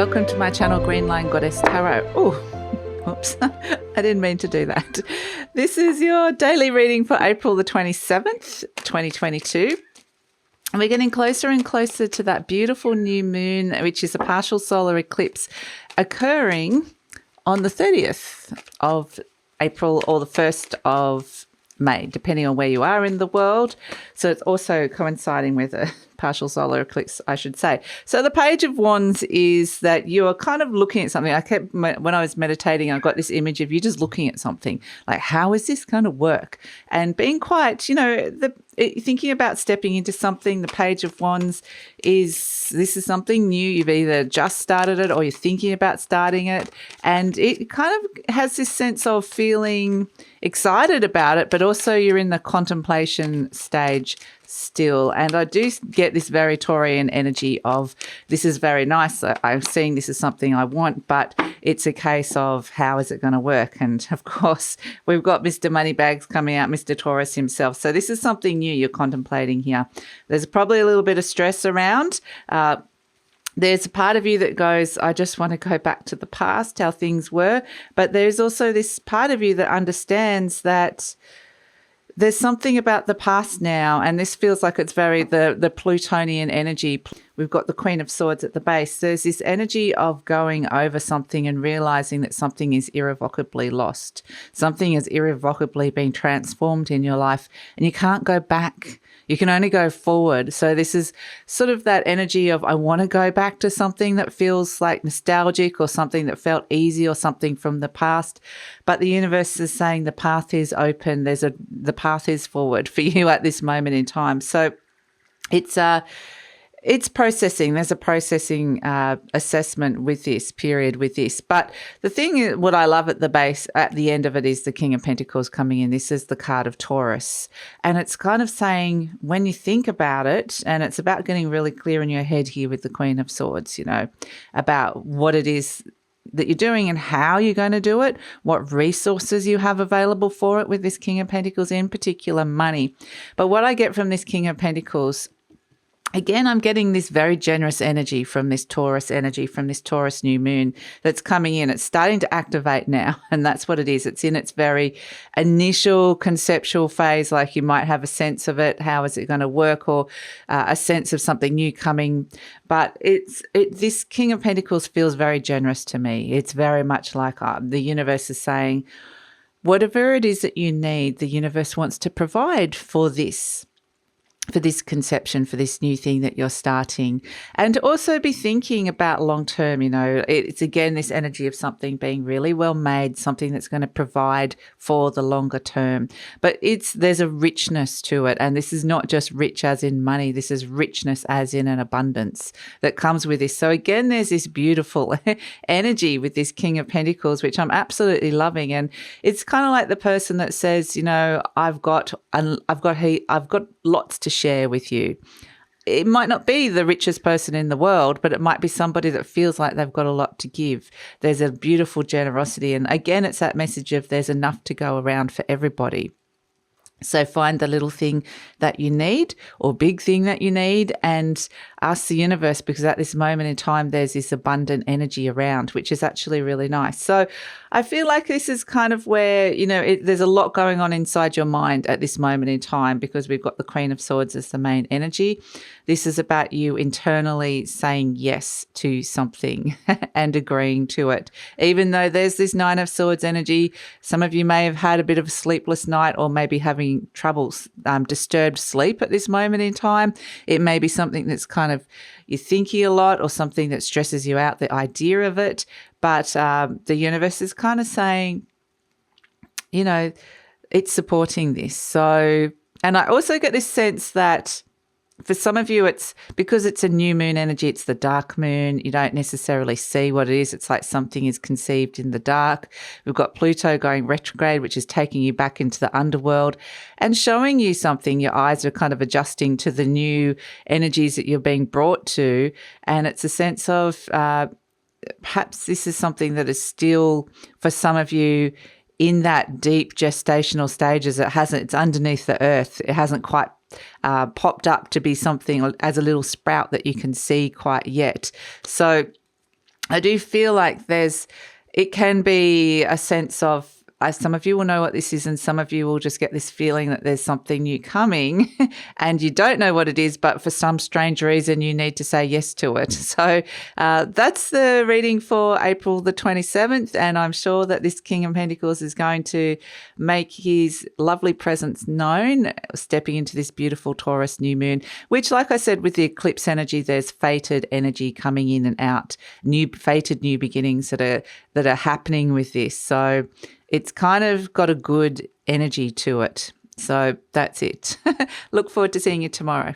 welcome to my channel GreenLion Goddess Tarot. Oh, whoops, I didn't mean to do that. This is your daily reading for April the 27th, 2022. And we're getting closer and closer to that beautiful new moon, which is a partial solar eclipse occurring on the 30th of April or the 1st of May, depending on where you are in the world. So it's also coinciding with a partial solar eclipse, I should say. So the Page of Wands is that you are kind of looking at something. When I was meditating, I got this image of you just looking at something, like, how is this going to work? And being quite, thinking about stepping into something. The Page of Wands this is something new. You've either just started it or you're thinking about starting it. And it kind of has this sense of feeling excited about it, but also you're in the contemplation stage still. And I do get this very Taurian energy of, this is very nice. I'm seeing this is something I want, but it's a case of how is it going to work? And of course, we've got Mr. Moneybags coming out, Mr. Taurus himself. So this is something new you're contemplating here. There's probably a little bit of stress around. There's a part of you that goes, I just want to go back to the past, how things were. But there's also this part of you that understands that there's something about the past now, and this feels like it's very the Plutonian energy. We've got the Queen of Swords at the base. There's this energy of going over something and realizing that something is irrevocably lost. Something is irrevocably being transformed in your life, and you can't go back. You can only go forward. So this is sort of that energy of, I want to go back to something that feels like nostalgic or something that felt easy or something from the past. But the universe is saying the path is open. The path is forward for you at this moment in time. So it's processing. There's a processing assessment with this period with this. But the thing is, what I love at the base, at the end of it, is the King of Pentacles coming in. This is the card of Taurus. And it's kind of saying, when you think about it, and it's about getting really clear in your head here with the Queen of Swords, about what it is that you're doing and how you're going to do it, what resources you have available for it with this King of Pentacles, in particular money. But what I get from this King of Pentacles, again, I'm getting this very generous energy from this Taurus energy, from this Taurus new moon that's coming in. It's starting to activate now, and that's what it is. It's in its very initial conceptual phase, like you might have a sense of it. How is it going to work? Or a sense of something new coming. But this King of Pentacles feels very generous to me. It's very much like the universe is saying, whatever it is that you need, the universe wants to provide for this conception, for this new thing that you're starting. And also be thinking about long term. It's again this energy of something being really well made, something that's going to provide for the longer term. But there's a richness to it, and this is not just rich as in money. This is richness as in an abundance that comes with this. So again, there's this beautiful energy with this King of Pentacles, which I'm absolutely loving. And it's kind of like the person that says, I've got lots to share with you. It might not be the richest person in the world, but it might be somebody that feels like they've got a lot to give. There's a beautiful generosity. And again, it's that message of there's enough to go around for everybody. So find the little thing that you need or big thing that you need and ask the universe, because at this moment in time, there's this abundant energy around, which is actually really nice. So I feel like this is kind of where, there's a lot going on inside your mind at this moment in time, because we've got the Queen of Swords as the main energy. This is about you internally saying yes to something and agreeing to it. Even though there's this Nine of Swords energy, some of you may have had a bit of a sleepless night or maybe having troubles, disturbed sleep at this moment in time. It may be something that's kind of, you're thinking a lot, or something that stresses you out, the idea of it. But the universe is kind of saying, it's supporting this. So, and I also get this sense that for some of you, it's because it's a new moon energy, it's the dark moon. You don't necessarily see what it is. It's like something is conceived in the dark. We've got Pluto going retrograde, which is taking you back into the underworld and showing you something. Your eyes are kind of adjusting to the new energies that you're being brought to. And it's a sense of perhaps this is something that is still, for some of you, in that deep gestational stages. It's underneath the earth. It hasn't quite popped up to be something as a little sprout that you can see quite yet. So I do feel like it can be a sense of, some of you will know what this is, and some of you will just get this feeling that there's something new coming and you don't know what it is, but for some strange reason you need to say yes to it. So that's the reading for April the 27th, and I'm sure that this King of Pentacles is going to make his lovely presence known, stepping into this beautiful Taurus new moon, which, like I said, with the eclipse energy, there's fated energy coming in and out, fated new beginnings that are happening with this. So it's kind of got a good energy to it. So that's it. Look forward to seeing you tomorrow.